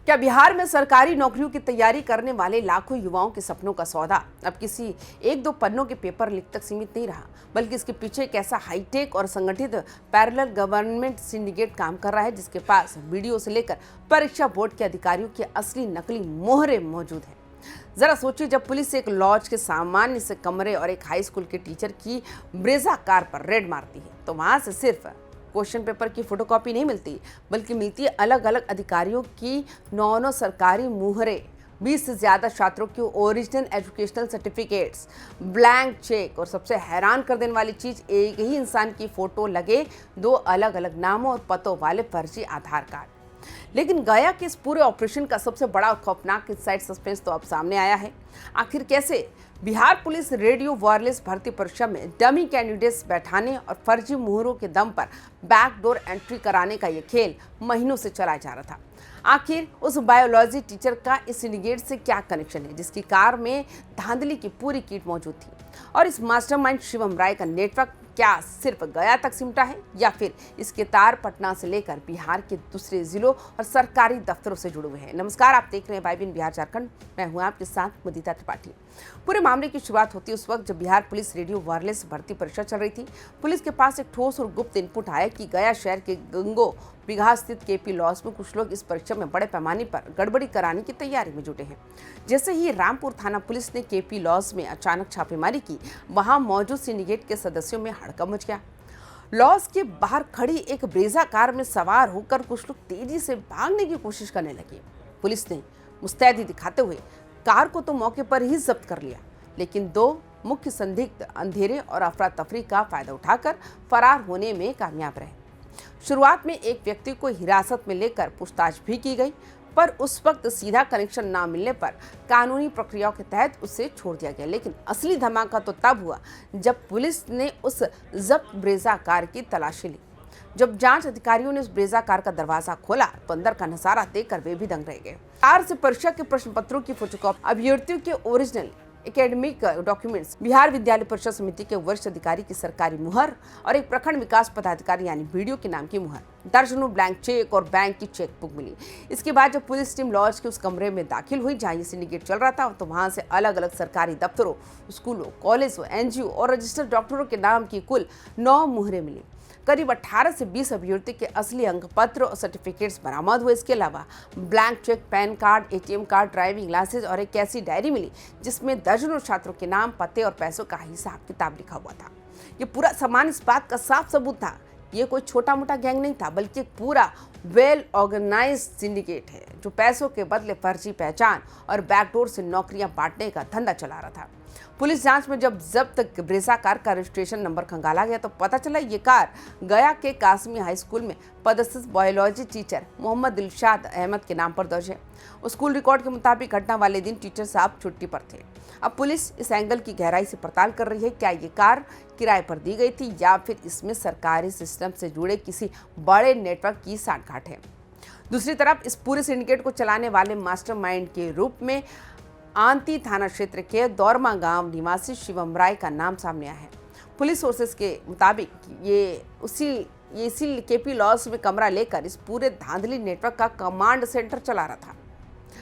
क्या बिहार में सरकारी नौकरियों की तैयारी करने वाले लाखों युवाओं के सपनों का सौदा अब किसी एक दो पन्नों के पेपर लिख तक सीमित नहीं रहा, बल्कि इसके पीछे एक ऐसा हाईटेक और संगठित पैरेलल गवर्नमेंट सिंडिकेट काम कर रहा है जिसके पास वीडियो से लेकर परीक्षा बोर्ड के अधिकारियों के असली नकली मोहरे मौजूद हैं। जरा सोचिए, जब पुलिस एक लॉज के सामान्य से कमरे और एक हाई स्कूल के टीचर की ब्रेजा कार पर रेड मारती है तो वहां से सिर्फ क्वेश्चन पेपर की फोटोकॉपी नहीं मिलती, बल्कि मिलती है अलग अलग अधिकारियों की 9 सरकारी मुहरे, 20 से ज्यादा छात्रों की original educational certificates, blank cheque और सबसे हैरान कर देने वाली चीज, एक ही इंसान की फोटो लगे 2 अलग अलग नामों और पतों वाले फर्जी आधार कार्ड। लेकिन गया के इस पूरे ऑपरेशन का सबसे बड़ा और खौफनाक इनसाइड सस्पेंस तो अब सामने आया है। आखिर कैसे बिहार पुलिस रेडियो वायरलेस भर्ती परीक्षा में डमी कैंडिडेट्स बैठाने और फर्जी मुहरों के दम पर बैकडोर एंट्री कराने का यह खेल महीनों से चला जा रहा था। आखिर उस बायोलॉजी टीचर का इस सिंडिकेट से क्या कनेक्शन है जिसकी कार में धांधली की पूरी किट मौजूद थी, और इस मास्टरमाइंड शिवम राय का नेटवर्क क्या सिर्फ गया तक सिमटा है या फिर इसके तार पटना से लेकर बिहार के दूसरे जिलों और सरकारी दफ्तरों से जुड़े हुए हैं। नमस्कार, आप देख रहे हैं वाइबिन बिहार झारखंड। मैं हूं आपके साथ मुदिता त्रिपाठी। पूरे मामले की शुरुआत होती उस वक्त जब बिहार पुलिस रेडियो वायरलेस भर्ती परीक्षा चल रही थी। पुलिस के पास एक ठोस और गुप्त इनपुट आया कि गया शहर के गंगो बिघा स्थित केपी लॉज में कुछ लोग इस परीक्षा में बड़े पैमाने पर गड़बड़ी कराने की तैयारी में जुटे हैं। जैसे ही रामपुर थाना पुलिस ने केपी लॉज में अचानक छापेमारी की, वहां मौजूद सिंडिकेट के सदस्यों में हड़कंप मच गया। लॉज के बाहर खड़ी एक ब्रेजा कार में सवार होकर कुछ लोग तेजी से भागने की कोशिश करने लगे। पुलिस ने मुस्तैदी दिखाते हुए कार को तो मौके पर ही जब्त कर लिया, लेकिन 2 मुख्य संदिग्ध अंधेरे और अफरा तफरी का फायदा उठाकर फरार होने में कामयाब रहे। शुरुआत में एक व्यक्ति को हिरासत में लेकर पूछताछ भी की गई, पर उस वक्त सीधा कनेक्शन ना मिलने पर कानूनी प्रक्रियाओं के तहत उसे छोड़ दिया गया। लेकिन असली धमाका तो तब हुआ जब पुलिस ने उस जब्त ब्रेजा कार की तलाशी ली। जब जांच अधिकारियों ने उस ब्रेजा कार का दरवाजा खोला तो अंदर का नजारा देखकर वे भी दंग रह गए। कार से परीक्षा के प्रश्न पत्रों की फोटोकॉपी, अभ्यर्थियों के ओरिजिनल एकेडमिक डॉक्यूमेंट्स, बिहार विद्यालय परीक्षा समिति के वरिष्ठ अधिकारी की सरकारी मुहर और एक प्रखंड विकास पदाधिकारी यानी बीडीओ के नाम की मुहर, दर्जनों ब्लैंक चेक और बैंक की चेकबुक मिली। इसके बाद जब पुलिस टीम लॉज के उस कमरे में दाखिल हुई जहां ये सिंडिकेट चल रहा था, तो वहां से अलग अलग सरकारी दफ्तरों, स्कूलों, कॉलेजों, एनजीओ और रजिस्टर्ड डॉक्टरों के नाम की कुल 9 मुहरें मिली। करीब 18 से 20 अभ्यर्थी के असली अंक पत्र और सर्टिफिकेट्स बरामद हुए। इसके अलावा blank cheque, pan card, ATM card, driving licence और एक ऐसी डायरी मिली जिसमें दर्जनों छात्रों के नाम, पते और पैसों का हिसाब किताब लिखा हुआ था। ये पूरा सामान इस बात का साफ सबूत था, ये कोई छोटा मोटा गैंग नहीं था, बल्कि एक पूरा वेल ऑर्गेनाइज्ड सिंडिकेट है जो पैसों के बदले फर्जी पहचान और बैकडोर से नौकरियां बांटने का धंधा चला रहा था। पुलिस जांच में जब जब्त ब्रेजा कार का रजिस्ट्रेशन नंबर खंगाला गया तो पता चला ये कार गया के कासमी हाई स्कूल में पदस्थ बायोलॉजी टीचर मोहम्मद दिलशाद अहमद के नाम पर दर्ज है। स्कूल रिकॉर्ड के मुताबिक घटना वाले दिन टीचर साहब छुट्टी पर थे। अब पुलिस इस एंगल की गहराई से पड़ताल कर रही है, क्या ये कार किराए पर दी गई थी या फिर इसमें सरकारी सिस्टम से जुड़े किसी बड़े नेटवर्क की सांठगांठ है। दूसरी तरफ इस पूरे सिंडिकेट को चलाने वाले मास्टरमाइंड के रूप में आंती थाना क्षेत्र के दौरमा गांव निवासी शिवम राय का नाम सामने आया है। पुलिस सोर्सेस के मुताबिक ये इसी केपी लॉज में कमरा लेकर इस पूरे धांधली नेटवर्क का कमांड सेंटर चला रहा था।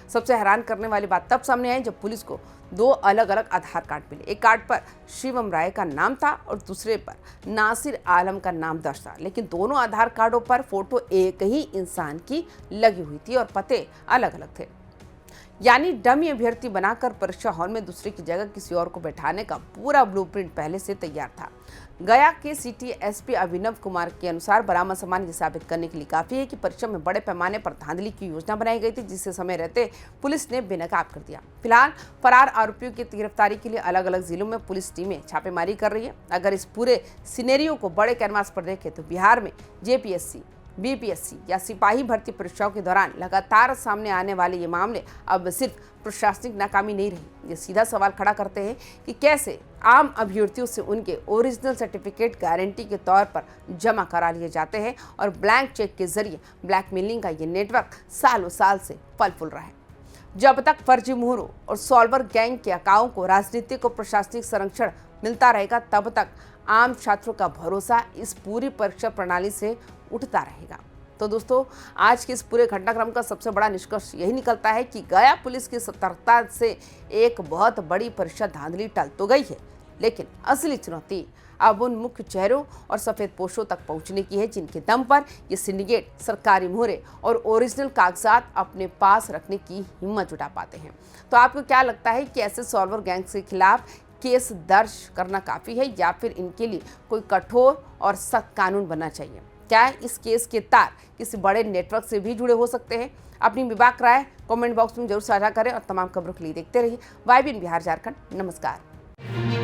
सबसे हैरान करने वाली बात तब सामने आई जब पुलिस को 2 अलग अलग आधार कार्ड मिले। एक कार्ड पर शिवम राय का नाम था और दूसरे पर नासिर आलम का नाम दर्ज था, लेकिन दोनों आधार कार्डों पर फोटो एक ही इंसान की लगी हुई थी और पते अलग अलग थे। यानी डमी अभ्यर्थी बनाकर परीक्षा हॉल में दूसरे की जगह किसी और को बैठाने का पूरा ब्लूप्रिंट पहले से तैयार था। गया के सिटी एसपी अभिनव कुमार के अनुसार बरामद सामान ये साबित करने के लिए काफी है कि परीक्षा में बड़े पैमाने पर धांधली की योजना बनाई गई थी, जिसे समय रहते पुलिस ने बेनकाब कर दिया। फिलहाल फरार आरोपियों की गिरफ्तारी के लिए अलग अलग जिलों में पुलिस टीमें छापेमारी कर रही है। अगर इस पूरे सिनेरियो को बड़े कैनवास पर देखें तो बिहार में जेपीएससी, बीपीएससी या सिपाही भर्ती परीक्षाओं के दौरान लगातार सामने आने वाले ये मामले अब सिर्फ प्रशासनिक नाकामी नहीं रही। ये सीधा सवाल खड़ा करते हैं कि कैसे आम अभ्यर्थियों से उनके ओरिजिनल सर्टिफिकेट गारंटी के तौर पर जमा करा लिए जाते हैं और ब्लैंक चेक के जरिए ब्लैकमेलिंग का ये नेटवर्क सालों साल से फल फूल रहा है। जब तक फर्जी मुहरों और सॉल्वर गैंग के अकाओं को राजनीतिक और प्रशासनिक संरक्षण मिलता रहेगा, तब तक आम छात्रों का भरोसा इस पूरी परीक्षा प्रणाली से उठता रहेगा। तो दोस्तों, आज के इस पूरे घटनाक्रम का सबसे बड़ा निष्कर्ष यही निकलता है कि गया पुलिस की सतर्कता से एक बहुत बड़ी परिषद धांधली टल तो गई है, लेकिन असली चुनौती अब उन मुख्य चेहरों और सफेद पोशों तक पहुंचने की है जिनके दम पर ये सिंडिकेट सरकारी मोहरे और ओरिजिनल कागजात अपने पास रखने की हिम्मत जुटा पाते हैं। तो आपको क्या लगता है कि ऐसे सॉल्वर गैंग्स के खिलाफ केस दर्ज करना काफ़ी है या फिर इनके लिए कोई कठोर और सख्त कानून बनना चाहिए? क्या इस केस के तार किसी बड़े नेटवर्क से भी जुड़े हो सकते हैं? अपनी बेबाक राय कमेंट बॉक्स में जरूर साझा करें और तमाम खबरों के लिए देखते रहिए YBN बिहार झारखंड। नमस्कार।